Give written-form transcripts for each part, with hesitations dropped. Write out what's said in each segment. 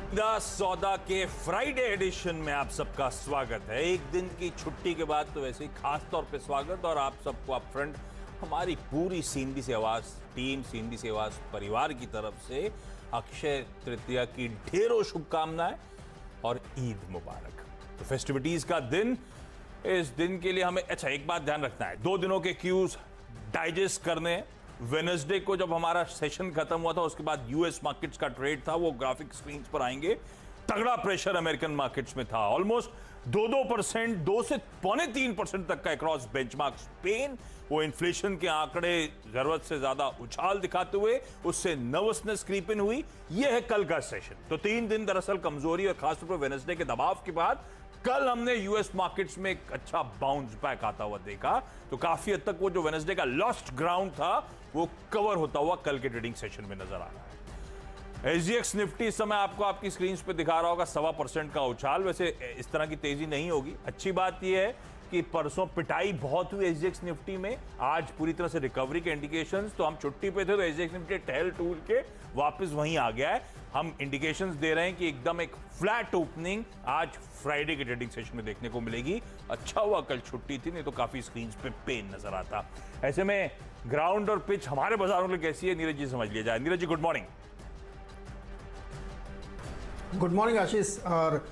सीधा सौदा के फ्राइडे एडिशन में आप सबका स्वागत है। एक दिन की छुट्टी के बाद तो वैसे ही खास तौर पे स्वागत, और आप सबको अप फ्रंट हमारी पूरी सीएनबी से आवाज टीम, सीएनबी से आवाज परिवार की तरफ से अक्षय तृतीया की ढेरों शुभकामनाएं और ईद मुबारक। तो फेस्टिविटीज का दिन, इस दिन के लिए हमें अच्छा एक बात ध्यान रखना है, 2 दिनों के क्यूज डाइजेस्ट करने। वेडनेसडे को जब हमारा सेशन खत्म हुआ था उसके बाद यूएस मार्केट्स का ट्रेड था, वो ग्राफिक स्क्रीन पर आएंगे। तगड़ा प्रेशर अमेरिकन मार्केट्स में था, ऑलमोस्ट 2% 2 से 2.25% तक का अक्रॉस बेंचमार्क। स्पेन वो इन्फ्लेशन के आंकड़े जरूरत से ज्यादा उछाल दिखाते हुए उससे नर्वसनेस क्रीप इन हुई। यह है कल का सेशन। तो 3 दिन दरअसल कमजोरी और खासतौर पर वेडनेसडे के दबाव के बाद कल हमने यूएस मार्केट्स में एक अच्छा बाउंस बैक आता हुआ देखा। तो काफी हद तक वो जो वेडनेसडे का लॉस्ट ग्राउंड था वो कवर होता हुआ कल के ट्रेडिंग सेशन में नजर आ रहा है। एसजीएक्स निफ्टी इस समय आपको आपकी स्क्रीन पे दिखा रहा होगा 1.25% का उछाल। वैसे इस तरह की तेजी नहीं होगी। अच्छी बात यह है कि परसों पिटाई बहुत हुई एसजीएक्स निफ्टी में, आज पूरी तरह से रिकवरी के इंडिकेशंस। तो हम छुट्टी पे थे तो एसजीएक्स निफ्टी टहल टूल के वापस वहीं आ गया है। हम इंडिकेशंस दे रहे हैं कि एकदम एक फ्लैट ओपनिंग आज फ्राइडे के ट्रेडिंग सेशन में देखने को मिलेगी। अच्छा हुआ कल छुट्टी थी, नहीं तो काफी स्क्रीन पे पेन नजर आता। ऐसे में ग्राउंड और पिच हमारे बाजारों में कैसी है, नीरज जी समझ लिया जाए। Neeraj ji good morning. Good morning आशीष। और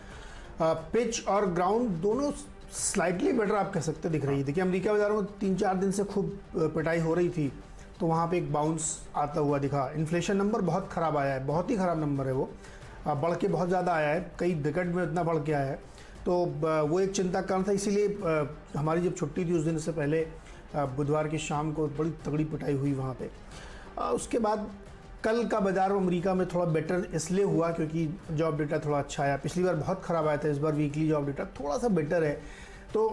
पिच और ग्राउंड दोनों स्लाइटली बेटर आप कह सकते दिख रही है। देखिए अमेरिका बाजारों में 3-4 दिन से खूब पिटाई हो रही थी, तो वहाँ पे एक बाउंस आता हुआ दिखा। इन्फ्लेशन नंबर बहुत ख़राब आया है, बहुत ही ख़राब नंबर है वो, बढ़ के बहुत ज़्यादा आया है, कई डिकेड में इतना बढ़ के आया है। तो वो एक चिंता का कारण था। इसीलिए हमारी जब छुट्टी थी उस दिन से पहले बुधवार की शाम को बड़ी तगड़ी पिटाई हुई वहाँ पे। उसके बाद कल का बाजार अमेरिका में थोड़ा बेटर इसलिए हुआ क्योंकि जॉब डेटा थोड़ा अच्छा आया। पिछली बार बहुत ख़राब आया था, इस बार वीकली जॉब डेटा थोड़ा सा बेटर है। तो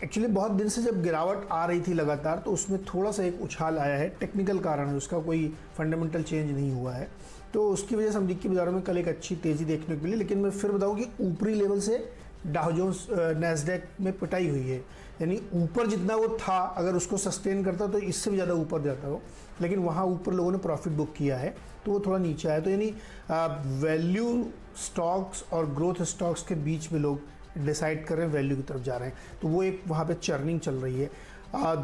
एक्चुअली बहुत दिन से जब गिरावट आ रही थी लगातार, तो उसमें थोड़ा सा एक उछाल आया है। टेक्निकल कारण है उसका, कोई फंडामेंटल चेंज नहीं हुआ है। तो उसकी वजह से अमेरिकी बाज़ारों में कल एक अच्छी तेज़ी देखने को मिली। लेकिन मैं फिर बताऊँ कि ऊपरी लेवल से डाउ जोन्स नैस्डैक में पिटाई हुई है, यानी ऊपर जितना वो था अगर उसको सस्टेन करता तो इससे भी ज़्यादा ऊपर जाता हो, लेकिन वहाँ ऊपर लोगों ने प्रॉफिट बुक किया है तो वो थोड़ा नीचे आया। तो यानी वैल्यू स्टॉक्स और ग्रोथ स्टॉक्स के बीच में लोग डिसाइड कर रहे हैं, वैल्यू की तरफ जा रहे हैं। तो वो एक वहाँ पे चर्निंग चल रही है।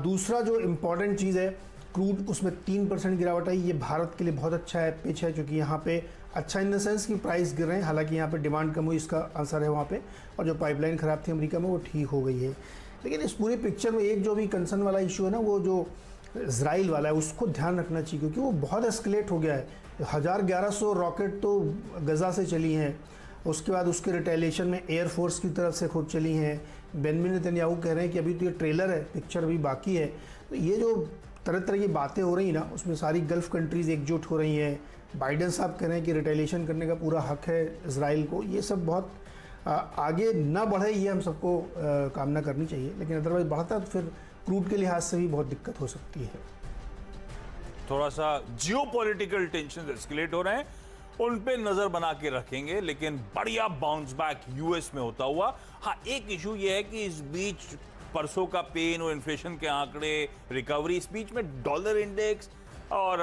दूसरा जो इम्पॉर्टेंट चीज़ है, क्रूड, उसमें 3% गिरावट आई। ये भारत के लिए बहुत अच्छा है, पिच है, क्योंकि यहाँ पे अच्छा इन द सेंस कि प्राइस गिर रहे हैं। हालांकि यहाँ पे डिमांड कम हुई, इसका असर है वहाँ पे, और जो पाइपलाइन ख़राब थी अमेरिका में वो ठीक हो गई है। लेकिन इस पूरी पिक्चर में एक जो भी कंसर्न वाला इशू है ना, वो जो इजराइल वाला है, उसको ध्यान रखना चाहिए, क्योंकि वो बहुत एस्केलेट हो गया है। 1100 रॉकेट तो गजा से चली हैं, उसके बाद उसके रिटेलिएशन में एयरफोर्स की तरफ से खुद चली हैं। बेंजामिन नेतन्याहू कह रहे हैं कि अभी तो ये ट्रेलर है, पिक्चर अभी बाकी है। तो ये जो तरह तरह की बातें हो रही हैं ना, उसमें सारी गल्फ़ कंट्रीज़ एकजुट हो रही हैं। बाइडेन साहब कह रहे हैं कि रिटेलिएशन करने का पूरा हक है इजराइल को। ये सब बहुत आगे ना बढ़े, ये हम सबको कामना करनी चाहिए। लेकिन अदरवाइज बढ़ता तो फिर क्रूड के लिहाज से भी बहुत दिक्कत हो सकती है। थोड़ा सा जियोपॉलिटिकल टेंशन एस्केलेट हो रहे हैं, उन पे नजर बना के रखेंगे। लेकिन बढ़िया बाउंस बैक यूएस में होता हुआ। हाँ, एक इशू ये है कि इस बीच परसों का पेन और इन्फ्लेशन के आंकड़े, रिकवरी, इस बीच में डॉलर इंडेक्स और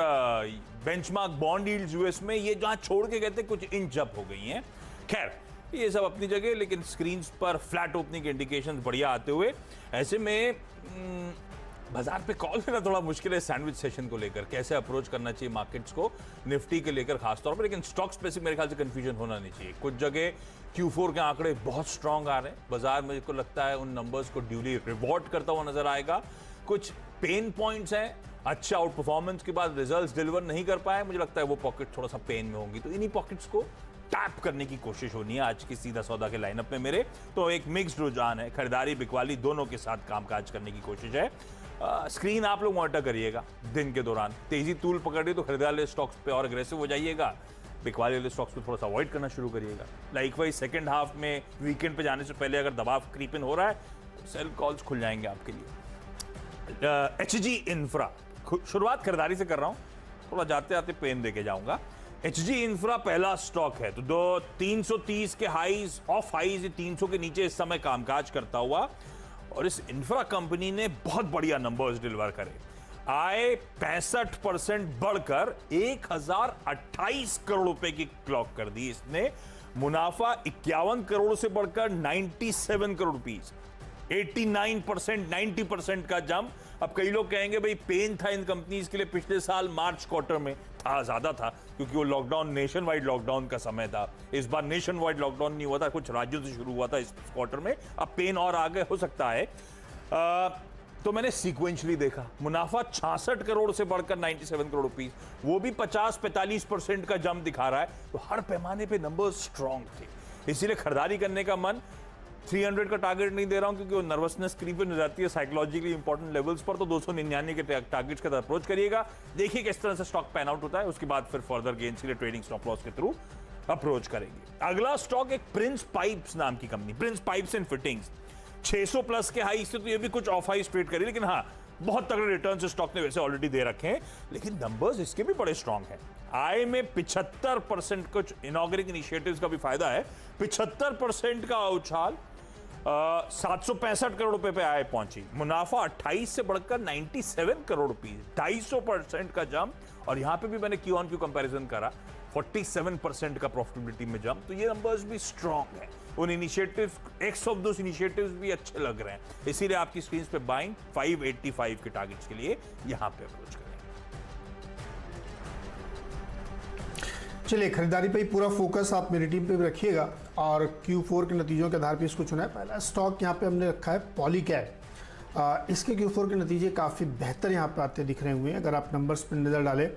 बेंचमार्क बॉन्ड यील्ड्स यूएस में ये जहां छोड़ के गए थे कुछ इंच अप हो गई हैं। खैर ये सब अपनी जगह, लेकिन स्क्रीन पर फ्लैट ओपनिंग के इंडिकेशन बढ़िया आते हुए। ऐसे में बाजार पे कॉल करना थोड़ा मुश्किल है सैंडविच सेशन को लेकर, कैसे अप्रोच करना चाहिए मार्केट्स को निफ्टी के लेकर खासतौर पर। लेकिन स्टॉक स्पेसिफिक मेरे ख्याल से कंफ्यूजन होना नहीं चाहिए। कुछ जगह Q4 के आंकड़े बहुत स्ट्रांग आ रहे हैं, बाजार मुझे को लगता है उन नंबर्स को ड्यूली रिवॉर्ड करता हुआ नजर आएगा। कुछ पेन पॉइंट्स हैं, अच्छा आउट परफॉर्मेंस के बाद रिजल्ट्स डिलीवर नहीं कर पाए, मुझे लगता है वो पॉकेट थोड़ा सा पेन में होंगी। तो इन्हीं पॉकेट्स को टैप करने की कोशिश होनी है आज की सीधा सौदा के लाइनअप में मेरे। तो एक मिक्स्ड रुझान है, खरीदारी बिकवाली दोनों के साथ कामकाज करने की कोशिश है। स्क्रीन आप लोग मॉनिटर करिएगा दिन के दौरान। तेजी तूल पकड़ी तो खरीदारी वाले स्टॉक्स पे और अग्रेसिव हो जाइएगा, बिकवाली वाले स्टॉक्स पे थोड़ा सा अवॉइड करना शुरू करिएगा। लाइकवाइज सेकंड हाफ में वीकेंड पे जाने से पहले अगर दबाव क्रीप इन हो रहा है तो सेल कॉल्स खुल जाएंगे आपके लिए। एचजी इंफ्रा, शुरुआत खरीदारी से कर रहा हूं, थोड़ा जाते आते पेन देके जाऊंगा। एचजी इंफ्रा पहला स्टॉक है, तो 330 के हाईज ऑफ हाईज 300 के नीचे इस समय कामकाज करता हुआ, और इस इंफ्रा कंपनी ने बहुत बढ़िया नंबर्स डिलीवर करे। आय 65% बढ़कर 1028 करोड़ रुपए की क्लॉक कर दी इसने। मुनाफा 51 करोड़ से बढ़कर 97 करोड़ रुपीस, 89%, 90% का जंप। अब कई लोग कहेंगे भाई पेन था इन कंपनीज के लिए पिछले साल मार्च क्वार्टर में, था ज्यादा था क्योंकि वो लॉकडाउन, नेशन वाइड लॉकडाउन का समय था। इस बार नेशन वाइड लॉकडाउन नहीं हुआ था, कुछ राज्यों से शुरू हुआ था इस क्वार्टर में। अब पेन और आगे हो सकता है। तो मैंने सीक्वेंशली देखा, मुनाफा 66 करोड़ से बढ़कर 97 करोड़ रुपीस, वो भी 50-45% का जंप दिखा रहा है। तो हर पैमाने पे नंबर्स स्ट्रांग थे, इसीलिए खरीदारी करने का मन। 300 का टारगेट नहीं दे रहा हूं क्योंकि वो नर्वसनेस क्रीप हो जाती है साइकोलॉजिकली इंपॉर्टेंट लेवल्स पर। तो 299 के टारगेट्स के साथ अप्रोच करिएगा, देखिए किस तरह से स्टॉक पैन आउट होता है, उसके बाद फिर फर्दर गेन्स के लिए ट्रेडिंग स्टॉप लॉस के थ्रू अप्रोच करेंगे। अगला स्टॉक एक प्रिंस पाइप्स नाम की company, Prince pipes and fittings. 600 plus के हाई से तो ये भी कुछ ऑफ हाई ट्रेड करी, लेकिन हाँ बहुत तगड़े रिटर्न से स्टॉक ने वैसे ऑलरेडी दे रखे हैं, लेकिन नंबर्स इसके भी बड़े स्ट्रांग हैं। आय में 75%, कुछ इनॉग्रेटिंग इनिशिएटिव्स का भी फायदा है, 75% का उछाल, 765 करोड़ रुपए पे आय पहुंची। मुनाफा 28 से बढ़कर 97 करोड़ रुपीस, 250% का जंप। और यहां पे भी मैंने क्यू ऑन क्यू कंपैरिजन करा, 47% का प्रॉफिटेबिलिटी में जंप। तो ये नंबर्स भी स्ट्रांग है। उन initiatives, x of those initiatives भी अच्छे लग रहे हैं, इसीलिए आपकी स्क्रीन पे बाइंग 585 के टारगेट्स के लिए यहां पे अप्रोच करें। चलिए, खरीदारी पे ही पूरा फोकस आप मेरी टीम पे भी रखिएगा और Q4 के नतीजों के आधार पे इसको चुना है। पहला स्टॉक यहाँ पे हमने रखा है पॉलीकैब। इसके Q4 के नतीजे काफ़ी बेहतर यहाँ पे आते दिख रहे हुए हैं। अगर आप नंबर्स पर नज़र डालें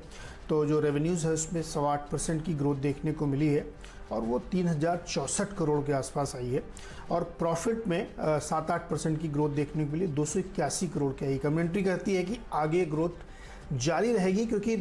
तो जो रेवेन्यूज़ है उसमें 8% की ग्रोथ देखने को मिली है और वो 3064 करोड़ के आसपास आई है। और प्रॉफिट में 7-8% की ग्रोथ देखने को मिली, 281 करोड़ की आई। कमेंट्री कहती है कि आगे ग्रोथ जारी रहेगी क्योंकि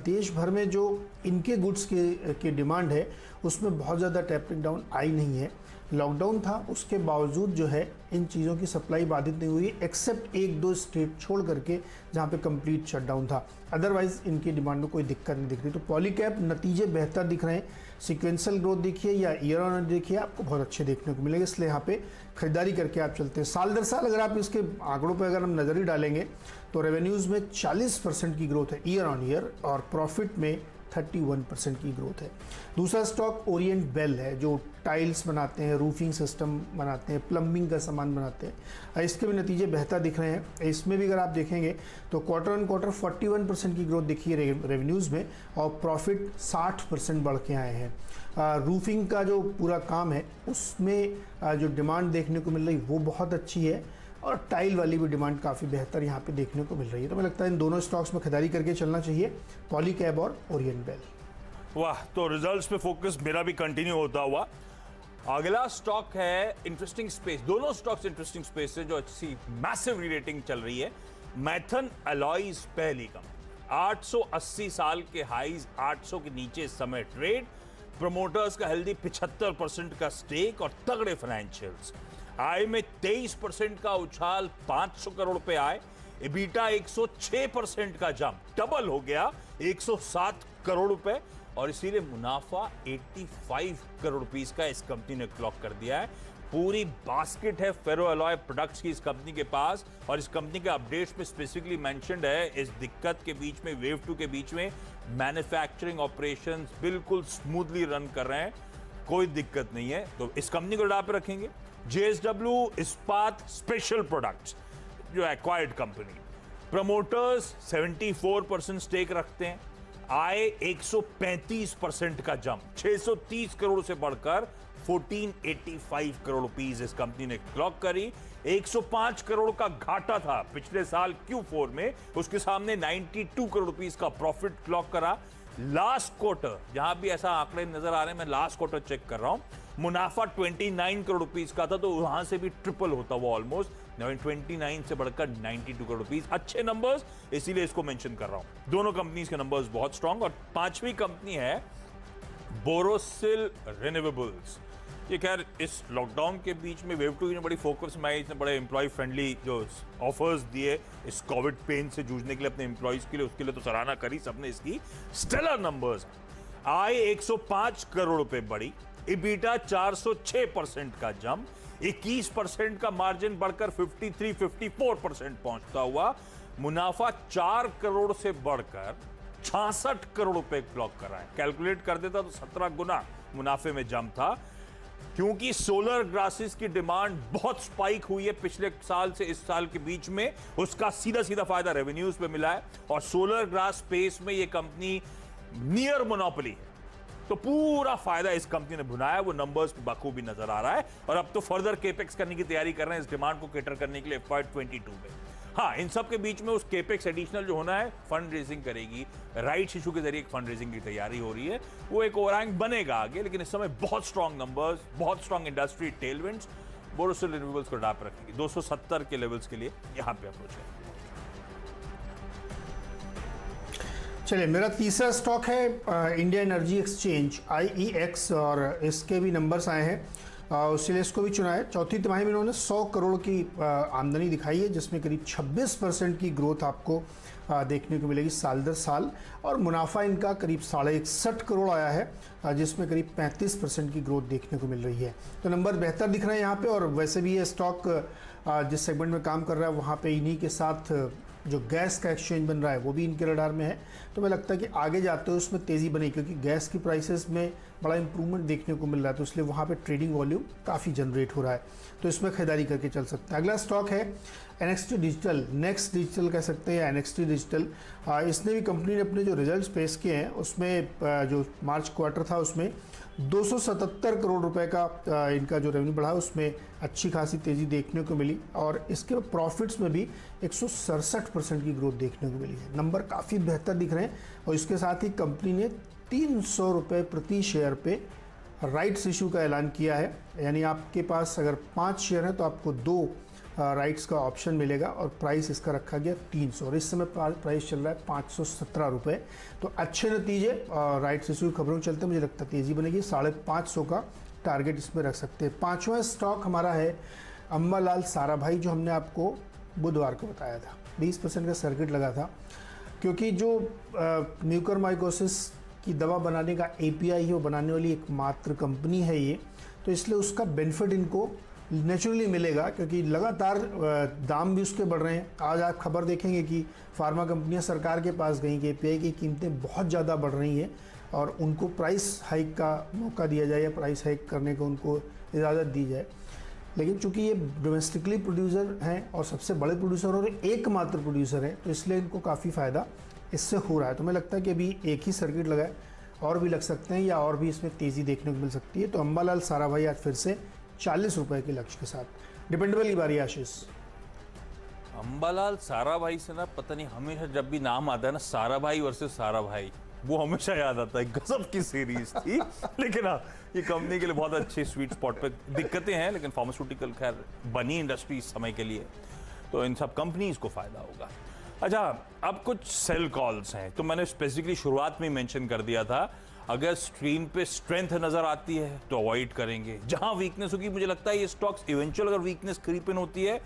देश भर में जो इनके गुड्स की डिमांड है उसमें बहुत ज़्यादा टैपिंग डाउन आई नहीं है। लॉकडाउन था, उसके बावजूद जो है इन चीज़ों की सप्लाई बाधित नहीं हुई, एक्सेप्ट 1-2 स्टेट छोड़ करके जहाँ पे कंप्लीट शटडाउन था। अदरवाइज इनकी डिमांड में कोई दिक्कत नहीं दिख रही। तो पॉलीकैब नतीजे बेहतर दिख रहे हैं, सिक्वेंशियल ग्रोथ देखिए या ईयर ऑन ईयर देखिए, आपको बहुत अच्छे देखने को मिलेंगे, इसलिए यहाँ पे खरीदारी करके आप चलते हैं। साल दर साल अगर आप इसके आंकड़ों पर अगर हम नज़र ही डालेंगे तो रेवेन्यूज़ में 40% की ग्रोथ है ईयर ऑन ईयर और प्रॉफिट में 31% की ग्रोथ है। दूसरा स्टॉक ओरिएंट बेल है, जो टाइल्स बनाते हैं, रूफिंग सिस्टम बनाते हैं, प्लम्बिंग का सामान बनाते हैं। इसके भी नतीजे बेहतर दिख रहे हैं। इसमें भी अगर आप देखेंगे तो क्वार्टर ऑन क्वार्टर 41% की ग्रोथ दिखी है रेवेन्यूज़ में और प्रॉफिट 60% बढ़ के आए हैं। रूफिंग का जो पूरा काम है उसमें जो डिमांड देखने को मिल रही वो बहुत अच्छी है और टाइल वाली भी डिमांड काफ़ी बेहतर यहाँ पे देखने को मिल रही है। तो मुझे लगता है इन दोनों स्टॉक्स में खरीदारी करके चलना चाहिए, पॉलीकैब और ओरिएंट बेल। वाह, तो रिजल्ट्स पे फोकस मेरा भी कंटिन्यू होता हुआ। अगला स्टॉक है इंटरेस्टिंग स्पेस, दोनों स्टॉक्स इंटरेस्टिंग स्पेस से जो अच्छी मैसिव रीरेटिंग चल रही है। मैथन अलॉयज पहली कंपनी, 880 साल के हाईज, 800 के नीचे इस समय ट्रेड। प्रमोटर्स का हेल्दी 75% का स्टेक और तगड़े फाइनेंशियल्स। आय में 23% का उछाल, 500 करोड़ रुपए आए। एबिटा 106% का जंप, डबल हो गया, 107 करोड़ रुपए। और इसीलिए मुनाफा 85 करोड़ रुपीस का इस कंपनी ने क्लॉक कर दिया है। पूरी बास्केट है फेरो अलॉय प्रोडक्ट्स की इस कंपनी के पास और इस कंपनी के अपडेट्स में स्पेसिफिकली मेंशन्ड है, इस दिक्कत के बीच में, वेव 2 के बीच में मैन्युफैक्चरिंग ऑपरेशंस बिल्कुल स्मूथली रन कर रहे हैं, कोई दिक्कत नहीं है। तो इस कंपनी को डाल पे रखेंगे। JSW इस्पात स्पेशल प्रोडक्ट्स जो एक्वायर्ड कंपनी, प्रमोटर्स 74% स्टेक रखते हैं। आय 135% का जंप, 630 करोड़ से बढ़कर 1485 करोड़ रुपीस इस कंपनी ने क्लॉक करी। 105 करोड़ का घाटा था पिछले साल Q4 में, उसके सामने 92 करोड़ रुपीस का प्रॉफिट क्लॉक करा। लास्ट क्वार्टर, जहां भी ऐसा आंकड़े नजर आ रहे हैं, मैं लास्ट क्वार्टर चेक कर रहा हूं, मुनाफा 29 करोड़ रुपीस का था, तो वहां से भी ट्रिपल होता हुआ ऑलमोस्ट 29 से बढ़कर 92 करोड़ रुपीस। अच्छे नंबर्स, इसीलिए इसको मेंशन कर रहा हूं। दोनों कंपनीज के नंबर्स बहुत स्ट्रांग। और पांचवी कंपनी है बोरोसिल रिन्यूएबल्स। ये खैर इस लॉकडाउन के बीच में वेव 2 ने बड़ी फोकस में आई, इसने बड़े एम्प्लॉय फ्रेंडली जो ऑफर्स दिए इस कोविड पेन से जूझने के लिए अपने एम्प्लॉयज के लिए, उसके लिए तो सराहना करी सबने इसकी। स्टेलर नंबर्स, आय 105 करोड़ रुपए बढ़ी, इबिटा 406% का जंप, 21% का मार्जिन बढ़कर 53-54% पहुंचता हुआ। मुनाफा 4 करोड़ से बढ़कर 66 करोड़ रुपए क्लॉक कर रहा है। कैलकुलेट कर देता तो 17 गुना मुनाफे में जंप था, क्योंकि सोलर ग्रासेस की डिमांड बहुत स्पाइक हुई है पिछले साल से इस साल के बीच में। उसका सीधा सीधा फायदा रेवेन्यूज पे मिला है, और सोलर ग्रास स्पेस में ये कंपनी नियर मोनोपोली है, तो पूरा फायदा इस कंपनी ने भुनाया। वो नंबर्स बखूबी नजर आ रहा है, और अब तो फर्दर केपेक्स करने की तैयारी कर रहे हैं इस डिमांड को कैटर करने के लिए FY22 में। हाँ, इन सब के बीच में उस केपेक्स एडिशनल जो होना है, फंड रेजिंग करेगी, राइट इशू के जरिए एक फंड रेजिंग की तैयारी हो रही है, वो एक ओवरहैंग बनेगा आगे। लेकिन इस समय बहुत स्ट्रांग नंबर्स, बहुत strong industry tailwinds Borosil renewables को डाप रखेंगे। 270 के लेवल्स के लिए यहां पे अप्रोच है। चलिए, मेरा तीसरा स्टॉक है इंडिया एनर्जी एक्सचेंज IEX, और इसके भी नंबर्स आए हैं, इसलिए इसको भी चुना है। चौथी तिमाही में इन्होंने 100 करोड़ की आमदनी दिखाई है, जिसमें करीब 26% की ग्रोथ आपको देखने को मिलेगी साल दर साल, और मुनाफा इनका करीब 61.5 करोड़ आया है, जिसमें करीब 35% की ग्रोथ देखने को मिल रही है। तो नंबर बेहतर दिख रहे हैं यहाँ पे, और वैसे भी ये स्टॉक जिस सेगमेंट में काम कर रहा है वहाँ पे इन्हीं के साथ जो गैस का एक्सचेंज बन रहा है वो भी इनके रडार में है। तो मैं लगता है कि आगे जाते हुए उसमें तेज़ी बनेगी, क्योंकि गैस की प्राइसेस में बड़ा इंप्रूवमेंट देखने को मिल रहा है, तो इसलिए वहाँ पे ट्रेडिंग वॉल्यूम काफ़ी जनरेट हो रहा है, तो इसमें खरीदारी करके चल सकते हैं। अगला स्टॉक है NXT डिजिटल, नेक्स्ट डिजिटल कह सकते हैं, NXT डिजिटल। इसने भी कंपनी ने अपने जो रिजल्ट्स पेश किए हैं उसमें जो मार्च क्वार्टर था उसमें 277 करोड़ रुपए का इनका जो रेवेन्यू बढ़ा, उसमें अच्छी खासी तेज़ी देखने को मिली, और इसके प्रॉफिट्स में भी 167% की ग्रोथ देखने को मिली है। नंबर काफ़ी बेहतर दिख रहे हैं, और इसके साथ ही कंपनी ने 300 रुपये प्रति शेयर पे राइट्स इशू का ऐलान किया है। यानी आपके पास अगर 5 शेयर हैं तो आपको 2 राइट्स का ऑप्शन मिलेगा, और प्राइस इसका रखा गया 300, और इस समय प्राइस चल रहा है 517 रुपये। तो अच्छे नतीजे राइट्स इशू की खबरों में चलते, मुझे लगता है तेज़ी बनेगी। 550 का टारगेट इसमें रख सकते हैं। 5वां स्टॉक हमारा है अम्बालाल साराभाई, जो हमने आपको बुधवार को बताया था। 20% का सर्किट लगा था, क्योंकि जो म्यूकरमाइकोसिस की दवा बनाने का API है वो बनाने वाली एकमात्र कंपनी है ये, तो इसलिए उसका बेनिफिट इनको नेचुरली मिलेगा, क्योंकि लगातार दाम भी उसके बढ़ रहे हैं। आज आप खबर देखेंगे कि फार्मा कंपनियां सरकार के पास गई कि API की कीमतें बहुत ज़्यादा बढ़ रही हैं, और उनको प्राइस हाइक का मौका दिया जाए, या प्राइस हाइक करने को उनको इजाज़त दी जाए। लेकिन चूंकि ये डोमेस्टिकली प्रोड्यूसर हैं और सबसे बड़े प्रोड्यूसर और एकमात्र प्रोड्यूसर हैं, तो इसलिए इनको काफ़ी फ़ायदा इससे हो रहा है। तो मुझे लगता है कि अभी एक ही सर्किट लगा है, और भी लग सकते हैं, या और भी इसमें तेज़ी देखने को मिल सकती है। तो अम्बालाल साराभाई आज फिर से 40 रुपए के लक्ष्य के साथ। डिपेंडेबल की बारी आशीष। अंबालाल साराभाई से ना, पता नहीं, हमेशा जब भी नाम आता है ना, साराभाई वर्सेस साराभाई, वो हमेशा याद आता है। गजब की सीरीज थी। लेकिन हाँ, ये कंपनी के लिए बहुत अच्छे स्वीट स्पॉट पे दिक्कतें हैं, लेकिन फार्मास्यूटिकल खैर बनी इंडस्ट्री इस समय के लिए, तो इन सब कंपनीज को फायदा होगा। अच्छा, अब कुछ सेल कॉल्स हैं, तो मैंने स्पेसिफिकली शुरुआत में मेंशन कर दिया था, अगर स्ट्रीम पे स्ट्रेंथ नजर आती है तो अवॉइड करेंगे। जहां वीकनेस होगी, मुझे लगता है ये स्टॉक्स इवेंचुअल अगर वीकनेस क्रीप इन होती है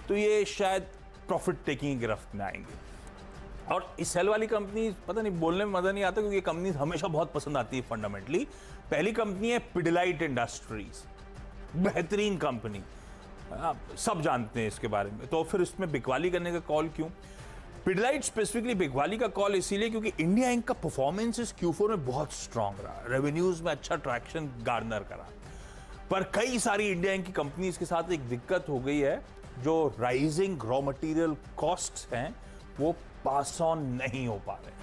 तो ये शायद प्रॉफिट टेकिंग की गिरफ्त में आएंगे। और इस सेल वाली कंपनी, पता नहीं, बोलने में मजा नहीं आता, क्योंकि ये कंपनी हमेशा बहुत पसंद आती है फंडामेंटली। पहली कंपनी है पिडिलाइट इंडस्ट्रीज, बेहतरीन कंपनी, आप सब जानते हैं इसके बारे में। तो फिर इसमें बिकवाली करने का कॉल क्यों? पिडिलाइट स्पेसिफिकली बिकवाली का कॉल इसीलिए क्योंकि इंडिया इंक का परफॉर्मेंस इस Q4 में बहुत स्ट्रांग रहा, रेवेन्यूज में अच्छा ट्रैक्शन गार्नर करा। पर कई सारी इंडिया इंक की कंपनीज के साथ एक दिक्कत हो गई है, जो राइजिंग रॉ मटेरियल कॉस्ट्स हैं वो पास ऑन नहीं हो पा रहे।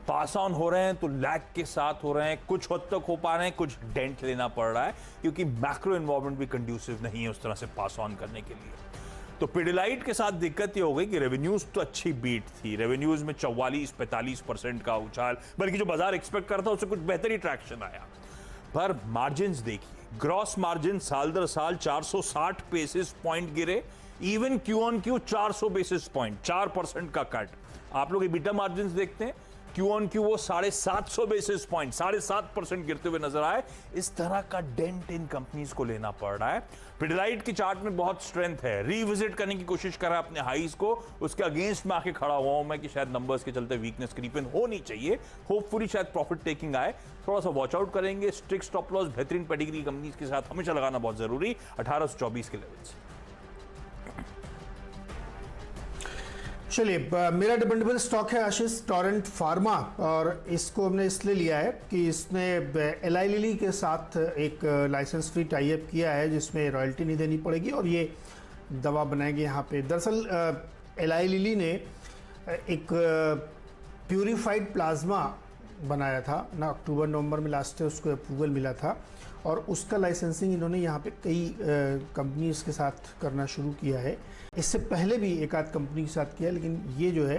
पास ऑन हो रहे हैं तो लैग के साथ हो रहे हैं, कुछ हद तक हो पा रहे हैं, कुछ डेंट लेना पड़ रहा है, क्योंकि मैक्रो एनवायरनमेंट भी कंड्यूसिव नहीं है उस तरह से पास ऑन करने के लिए। तो पिडिलाइट के साथ दिक्कत ये हो गई कि रेवेन्यूज तो अच्छी बीट थी, रेवेन्यूज में 44-45% का उछाल, बल्कि जो बाजार एक्सपेक्ट करता उससे कुछ बेहतर ही ट्रैक्शन आया। पर मार्जिन्स देखिए, ग्रॉस मार्जिन साल दर साल 460 बेसिस पॉइंट गिरे, even Q on Q 400 basis point, 4% का कट। आप लोग EBITDA मार्जिन्स देखते हैं, क्यू ऑन क्यू वो 750 बेसिस पॉइंट, 7.5% गिरते हुए नजर आए। इस तरह का डेंट इन कंपनीज को लेना पड़ रहा है। पिडिलाइट की चार्ट में बहुत स्ट्रेंथ है, रिविजिट करने की कोशिश कर रहा है अपने हाईज को, उसके अगेंस्ट में आके खड़ा हुआ हूं मैं कि शायद नंबर्स के चलते वीकनेस क्रीप इन होनी चाहिए, होपफुली शायद प्रॉफिट टेकिंग आए। थोड़ा सा वॉच आउट करेंगे, स्ट्रिक्ट स्टॉप लॉस बेहतरीन पेडिग्री कंपनीज के साथ हमेशा लगाना बहुत जरूरी। 1824 के लेवल से चलिए, मेरा डिपेंडेबल स्टॉक है आशीष टोरेंट फार्मा, और इसको हमने इसलिए लिया है कि इसने एलाई लिली के साथ एक लाइसेंस फ्री टाई अप किया है जिसमें रॉयल्टी नहीं देनी पड़ेगी और ये दवा बनाएंगे यहाँ पे। दरअसल एलाई लिली ने एक प्यूरिफाइड प्लाज्मा बनाया था ना, अक्टूबर नवंबर में लास्ट ईयर उसको अप्रूवल मिला था और उसका लाइसेंसिंग इन्होंने यहाँ पे कई कंपनीज के साथ करना शुरू किया है। इससे पहले भी एक आध कंपनी के साथ किया है, लेकिन ये जो है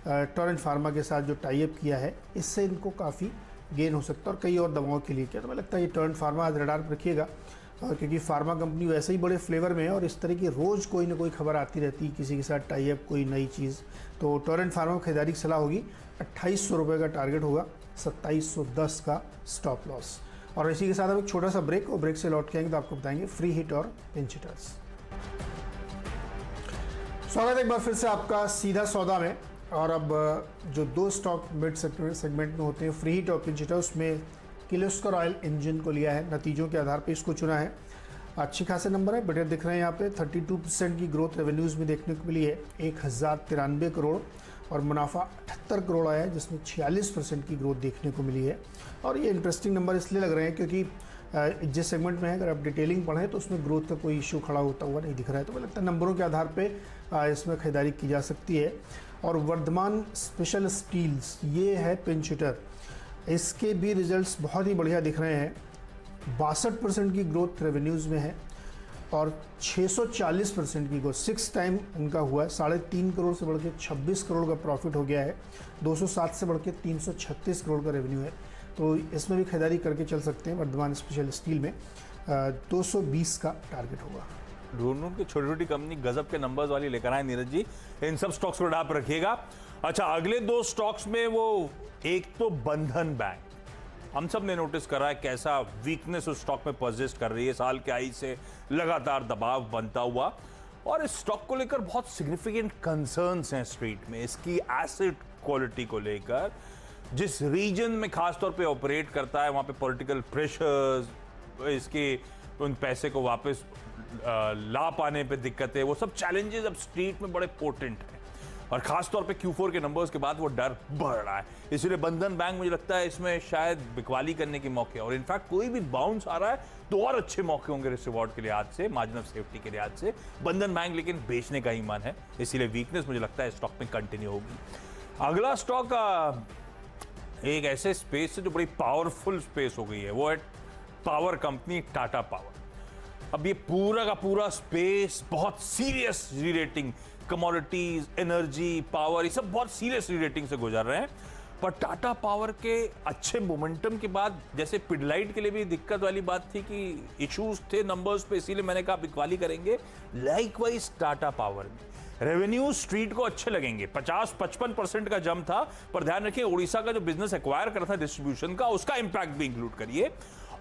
टोरेंट फार्मा के साथ जो टाई अप किया है इससे इनको काफ़ी गेन हो सकता है और कई और दवाओं के लिए किया। तो मुझे लगता है ये टोरेंट फार्मा आज रडार पर रखिएगा, क्योंकि फार्मा कंपनी वैसे ही बड़े फ्लेवर में है और इस तरह की रोज़ कोई ना कोई खबर आती रहती है, किसी के साथ टाई अप, कोई नई चीज़। तो टोरेंट फार्मा की खरीदारी की सलाह होगी। 2800 रुपये का टारगेट होगा, 2710 का स्टॉप लॉस। और इसी के साथ अब एक छोटा सा ब्रेक, और ब्रेक से लौट के आएंगे तो आपको बताएंगे फ्री हिट और पिंच हिटर्स। स्वागत है एक बार फिर से आपका सीधा सौदा में। और अब जो दो स्टॉक मिड सेगमेंट में होते हैं, फ्री हिट और पिंच हिटर, उसमें किर्लोस्कर ऑयल इंजन को लिया है। नतीजों के आधार पर इसको चुना है। अच्छे खासे नंबर है, बेटर दिख रहे हैं यहाँ पे। 32% की ग्रोथ रेवेन्यूज़ में देखने को मिली है, 1093 करोड़, और मुनाफा 78 करोड़ आया है जिसमें 46% की ग्रोथ देखने को मिली है। और ये इंटरेस्टिंग नंबर इसलिए लग रहे हैं क्योंकि जिस सेगमेंट में है अगर आप डिटेलिंग पढ़ें तो उसमें ग्रोथ का कोई इशू खड़ा होता हुआ नहीं दिख रहा है। तो मुझे लगता है नंबरों के आधार पे इसमें खरीदारी की जा सकती है। और वर्धमान स्पेशल स्टील्स, ये है पिंच हिटर, इसके भी रिजल्ट्स बहुत ही बढ़िया दिख रहे हैं। 62% की ग्रोथ रेवेन्यूज़ में है और 640% की ग्रोथ, 6 टाइम इनका हुआ है। 3.5 करोड़ से बढ़ के 26 करोड़ का प्रॉफिट हो गया है। 207 से बढ़ के 336 करोड़ का रेवेन्यू है। तो इसमें भी खरीदारी करके चल सकते हैं। वर्धमान स्पेशल स्टील में 220 का टारगेट होगा। ढूंढूं की छोटी छोटी कंपनी गजब के नंबर्स वाली लेकर आए नीरज जी, इन सब स्टॉक्स को आप रखिएगा। अच्छा, अगले दो स्टॉक्स में वो एक तो बंधन बैंक, हम सब ने नोटिस करा है कैसा वीकनेस उस स्टॉक में परसिस्ट कर रही है। साल के आई से लगातार दबाव बनता हुआ, और इस स्टॉक को लेकर बहुत सिग्निफिकेंट कंसर्न्स हैं स्ट्रीट में, इसकी एसेट क्वालिटी को लेकर। जिस रीजन में खासतौर पे ऑपरेट करता है वहां पे पॉलिटिकल प्रेशर्स, इसके उन पैसे को वापस ला पाने पे दिक्कतें, वो सब चैलेंजेस अब स्ट्रीट में बड़े पोटेंट हैं। और खासतौर पे Q4 के नंबर्स के बाद वो डर बढ़ रहा है। इसलिए बंधन बैंक मुझे लगता है इसमें शायद बिकवाली करने के मौके, और इनफैक्ट कोई भी बाउंस आ रहा है तो और अच्छे मौके होंगे रिस्क रिवॉर्ड के लिहाज से, मार्जिन ऑफ सेफ्टी के लिहाज से। बंधन बैंक लेकिन बेचने का ही मन है, इसीलिए वीकनेस मुझे लगता है स्टॉक में कंटिन्यू होगी। अगला स्टॉक एक ऐसे स्पेस से जो बड़ी पावरफुल स्पेस हो गई है, वो है पावर कंपनी टाटा पावर। अब ये पूरा का पूरा स्पेस बहुत serious rerating, commodities, energy, power, ये सब बहुत सीरियस रीरेटिंग से गुजर रहे हैं। पर टाटा पावर के अच्छे मोमेंटम के बाद, जैसे पिडलाइट के लिए भी दिक्कत वाली बात थी कि इश्यूज थे नंबर्स पे, इसीलिए मैंने कहा बिकवाली करेंगे। लाइकवाइज टाटा पावर में रेवेन्यू स्ट्रीट को अच्छे लगेंगे, 50-55% का जम था। पर ध्यान रखिए, उड़ीसा का जो बिजनेस एक्वायर करा था डिस्ट्रीब्यूशन का, उसका इंपैक्ट भी इंक्लूड करिए।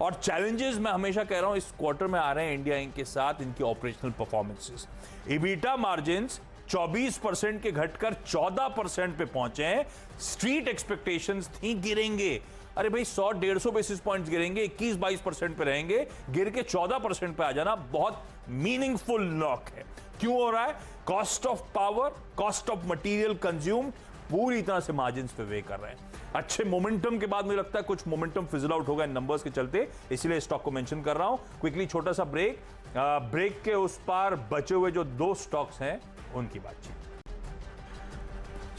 और चैलेंजेस मैं हमेशा कह रहा हूं इस क्वार्टर में आ रहे हैं इंडिया इंक के साथ, इनकी ऑपरेशनल परफॉर्मेंसेस। इबिटा मार्जिन्स 24% के घटकर 14% पे पहुंचे हैं। स्ट्रीट एक्सपेक्टेशंस थी गिरेंगे, अरे भाई 100-150 बेसिस पॉइंट्स गिरेंगे, 21-22% पे रहेंगे, गिर के 14% पे आ जाना बहुत मीनिंगफुल नॉक है। क्यों हो रहा है? Cost of power, cost of material consume पूरी तरह से मार्जिन पे वे कर रहे हैं। अच्छे मोमेंटम के बाद मुझे लगता है कुछ मोमेंटम फिजल आउट होगा इन नंबर्स के चलते, इसलिए स्टॉक को मेंशन कर रहा हूं। क्विकली छोटा सा ब्रेक, ब्रेक के उस पार बचे हुए जो दो स्टॉक्स हैं उनकी बातचीत।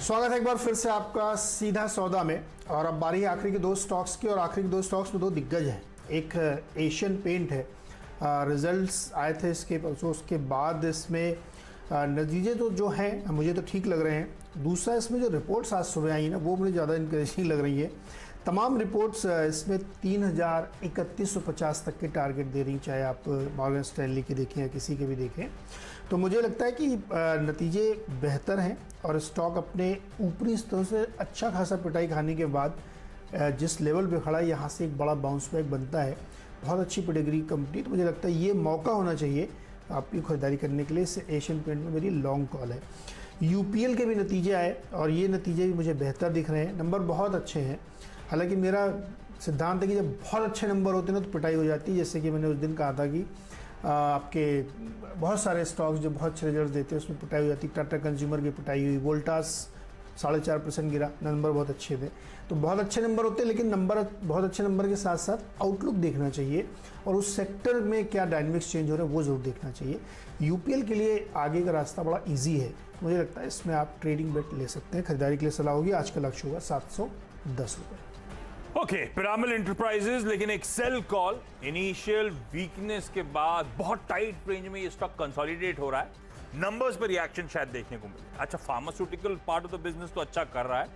स्वागत है एक बार फिर से आपका सीधा सौदा में। और अब बारी है आखिरी के दो स्टॉक्स की, और आखिरी के दो स्टॉक्स में दो दिग्गज हैं। एक एशियन पेंट है, रिजल्ट्स आए थे इसके, उसके बाद इसमें नतीजे तो जो हैं मुझे तो ठीक लग रहे हैं। दूसरा, इसमें जो रिपोर्ट्स आज सुबह आई ना, वो मुझे ज़्यादा इंकरेजिंग लग रही है। तमाम रिपोर्ट्स इसमें 3,3150 तक के टारगेट दे रही, चाहे आप मॉर्गन स्टैनली के देखें या किसी के भी देखें। तो मुझे लगता है कि नतीजे बेहतर हैं और स्टॉक अपने ऊपरी स्तर से अच्छा खासा पिटाई खाने के बाद जिस लेवल पे खड़ा है, यहाँ से एक बड़ा बाउंस बैक बनता है। बहुत अच्छी पेडिग्री कंपनी, तो मुझे लगता है ये मौका होना चाहिए आपकी खरीदारी करने के लिए। इससे एशियन पेंट में मेरी लॉन्ग कॉल है। यूपीएल के भी नतीजे आए और ये नतीजे भी मुझे बेहतर दिख रहे हैं, नंबर बहुत अच्छे हैं। हालांकि मेरा सिद्धांत है कि जब बहुत अच्छे नंबर होते हैं ना तो पिटाई हो जाती है। जैसे कि मैंने उस दिन कहा था कि आपके बहुत सारे स्टॉक्स जो बहुत अच्छे रिजल्ट देते हैं उसमें पिटाई हुई जाती है। टाटा कंज्यूमर की पिटाई हुई, वोल्टास 4.5% गिरा, नंबर बहुत अच्छे थे। तो बहुत अच्छे नंबर होते हैं, लेकिन नंबर बहुत अच्छे नंबर के साथ साथ आउटलुक देखना चाहिए और उस सेक्टर में क्या डायनामिक्स चेंज हो रहे हैं वो जरूर देखना चाहिए। यूपीएल के लिए आगे का रास्ता बड़ा ईजी है, मुझे लगता है इसमें आप ट्रेडिंग बेट ले सकते हैं। खरीदारी के लिए सलाह होगी। आज का लक्ष्य होगा 710 रुपये। ओके, पिरामिड एंटरप्राइजेज, लेकिन एक सेल कॉल। इनिशियल वीकनेस के बाद बहुत टाइट रेंज में ये स्टॉक कंसोलिडेट हो रहा है, नंबर्स पर रिएक्शन शायद देखने को मिले। अच्छा, pharmaceutical part of the business तो अच्छा कर रहा है,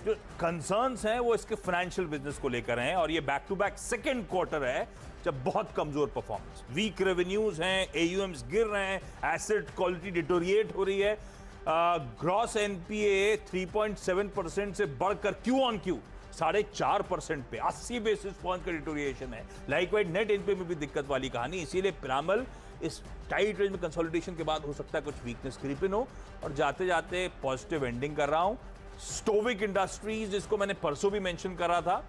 जो कंसर्न्स हैं वो इसके फाइनेंशियल बिजनेस को लेकर हैं, और ये back to back second quarter है जब बहुत कमजोर परफॉर्मेंस, वीक रेवेन्यूज हैं, एयूएम्स गिर रहे हैं, एसेट क्वालिटी डिटोरिएट हो रही है। ग्रॉस एनपीए 3.7% से बढ़कर क्यू ऑन क्यू 4.5% पे 80 बेसिस पॉइंट का डिटोरिएशन है। लाइकवाइज नेट एनपीए में भी दिक्कत वाली कहानी, इसीलिए पिरामल इस टाइट रेंज में कंसोलिडेशन के बाद हो सकता है कुछ वीकनेस क्रीप इन हो, और जाते जाते पॉजिटिव एंडिंग कर रहा हूं। स्टोविक इंडस्ट्रीज, जिसको मैंने परसों भी मेंशन करा था,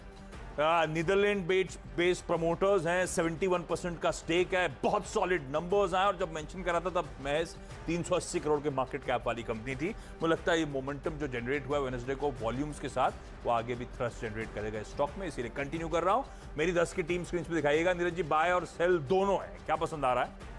नीदरलैंड बेस्ड प्रमोटर्स हैं, 71% का स्टेक है, बहुत सॉलिड नंबर्स आए, और जब मेंशन करा था तब महज 380 करोड़ के मार्केट कैप वाली कंपनी थी। मुझे लगता है ये मोमेंटम जो जनरेट हुआ है वेडनेसडे को वॉल्यूम्स के साथ, वो आगे भी थ्रस्ट जनरेट करेगा इस स्टॉक में, इसीलिए कंटिन्यू कर रहा हूं। मेरी 10 की टीम स्क्रीन पे दिखाइएगा। नीरज जी, बाय और सेल दोनों है, क्या पसंद आ रहा है?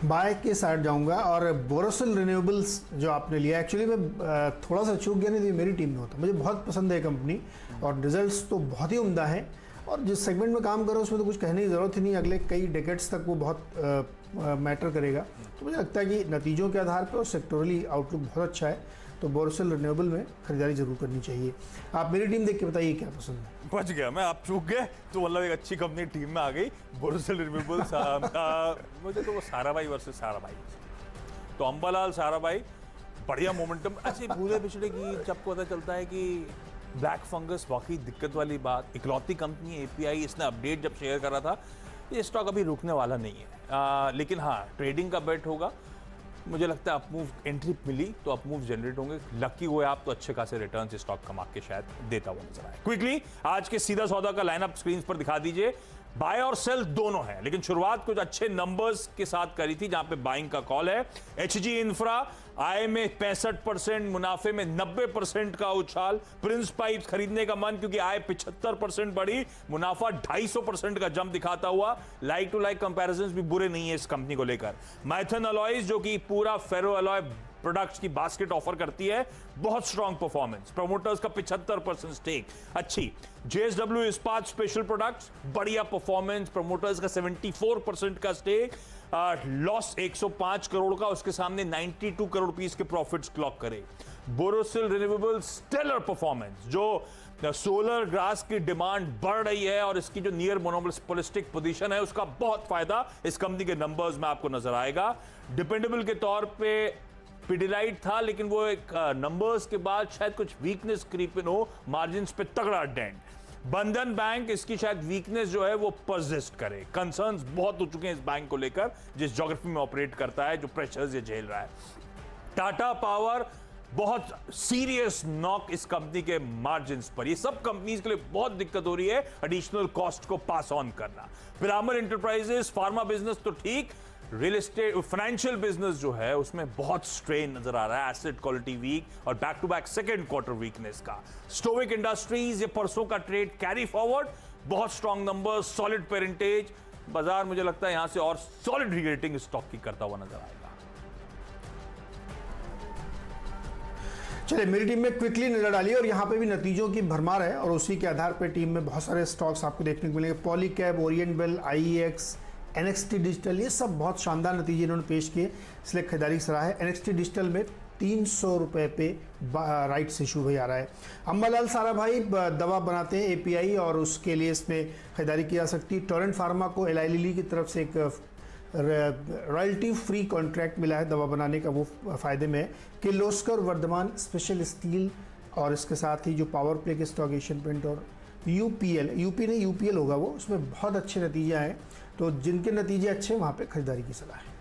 बाय के साइड जाऊंगा, और बोरोसिल रिन्यूएबल्स जो आपने लिया, एक्चुअली मैं थोड़ा सा चूक गया, नहीं तो मेरी टीम में होता। मुझे बहुत पसंद है कंपनी और रिजल्ट्स तो बहुत ही उम्दा है, और जिस सेगमेंट में काम करो उसमें तो कुछ कहने की ज़रूरत ही नहीं, अगले कई डेकेड्स तक वो बहुत मैटर करेगा। तो मुझे लगता है कि नतीजों के आधार पर और सेक्टोरली आउटलुक बहुत अच्छा है, तो बोरोसिल रिन्यूएबल में खरीदारी जरूर करनी चाहिए। आप मेरी टीम देख के बताइए क्या पसंद है। बच गया मैं, आप चूक गए तो मतलब एक अच्छी कंपनी टीम में आ गई, बोरोसिल रिन्यूएबल्स। मुझे तो वो साराभाई वर्सेस साराभाई, तो अंबालाल साराभाई, बढ़िया मोमेंटम। अच्छी भूले पिछड़े की जब पता चलता है कि ब्लैक फंगस वाकई दिक्कत वाली बात, इकलौती कंपनी एपीआई, इसने अपडेट जब शेयर करा था, ये स्टॉक अभी रुकने वाला नहीं है। लेकिन हाँ, ट्रेडिंग का बेट होगा। मुझे लगता है अपमूव एंट्री मिली तो अपमूव जनरेट होंगे, लकी हुए आप तो अच्छे खासे रिटर्न से स्टॉक कमा के शायद देता हुआ नजर आए। क्विकली आज के सीधा सौदा का लाइनअप स्क्रीन पर दिखा दीजिए। बाय और सेल दोनों है, लेकिन शुरुआत कुछ अच्छे नंबर्स के साथ करी थी जहां पे बाइंग का कॉल है। एचजी इंफ्रा आय में 65%, मुनाफे में 90% का उछाल। प्रिंस पाइप्स खरीदने का मन, क्योंकि आय 75% बढ़ी, मुनाफा 250% का जंप दिखाता हुआ। लाइक टू लाइक कंपैरिजंस भी बुरे नहीं है इस कंपनी को लेकर। माइथन अलॉयज, जो कि पूरा फेरो अलॉय प्रोडक्ट्स की बास्केट ऑफर करती है, बहुत स्ट्रॉन्ग परफॉर्मेंस। प्रमोटर्स का 75% स्टेक अच्छी। जेएसडब्ल्यू इस्पात स्पेशल प्रोडक्ट्स, बढ़िया परफॉर्मेंस। प्रमोटर्स का 74% का स्टेक। लॉस 105 करोड़ का, उसके सामने 92 करोड़ रुपीस के प्रॉफिट्स क्लॉक करे। बोरोसिल रिन्यूएबल्स स्टेलर परफॉर्मेंस, जो सोलर ग्लास की डिमांड बढ़ रही है और इसकी जो नियर मोनोपोलिस्टिक पोजीशन है उसका बहुत फायदा इस कंपनी के नंबर्स में आपको नजर आएगा। डिपेंडेबल के तौर पे पिडिलाइट था, लेकिन वो एक नंबर्स के बाद शायद कुछ वीकनेस क्रीप इन हो, मार्जिन्स पे तगड़ा डेंट। बंधन बैंक, इसकी शायद वीकनेस जो है वो परसिस्ट करे। कंसर्न्स बहुत हो चुके हैं इस बैंक को लेकर, जिस ज्योग्राफी में ऑपरेट करता है, जो प्रेशर्स ये झेल रहा है। टाटा पावर, बहुत सीरियस नॉक इस कंपनी के मार्जिन्स पर। ये सब कंपनीज के लिए बहुत दिक्कत हो रही है एडिशनल कॉस्ट को पास ऑन करना। पिरामिड एंटरप्राइजेस, फार्मा बिजनेस तो ठीक, रियल एस्टेट फाइनेंशियल बिजनेस जो है उसमें बहुत स्ट्रेन नजर आ रहा है, एसेट क्वालिटी वीक और back to back second quarter weakness का। स्टोविक इंडस्ट्रीज, ये परसों का ट्रेड कैरी फॉरवर्ड, बहुत स्ट्रॉन्ग नंबर, सॉलिड पेरेंटेज। बाजार मुझे लगता है यहां से और सॉलिड रीरेटिंग स्टॉक की करता हुआ नजर आएगा। चलिए, मेरी टीम में क्विकली नजर डालिए, और यहाँ पे भी नतीजों की भरमार है, और उसी के आधार पर टीम में बहुत सारे स्टॉक्स आपको देखने को मिलेंगे। Polycab, oriental, IEX, NXT digital, ये सब बहुत शानदार नतीजे इन्होंने पेश किए, इसलिए खरीदारी की सलाह है। एनएक्सटी डिजिटल में 300 रुपये पे राइट्स इशू भी आ रहा है। अंबालाल साराभाई दवा बनाते हैं एपीआई, और उसके लिए इसमें खरीदारी की जा सकती है। टोरेंट फार्मा को एलाई लिली की तरफ से एक रॉयल्टी फ्री कॉन्ट्रैक्ट मिला है दवा बनाने का, वो फ़ायदे में है। किर्लोस्कर वर्धमान स्पेशल स्टील, और इसके साथ ही जो पावर प्ले के स्टॉक एशियन पेंट और यूपीएल होगा वो, उसमें बहुत अच्छे नतीजे आए। तो जिनके नतीजे अच्छे वहाँ पे खरीदारी की सलाह है।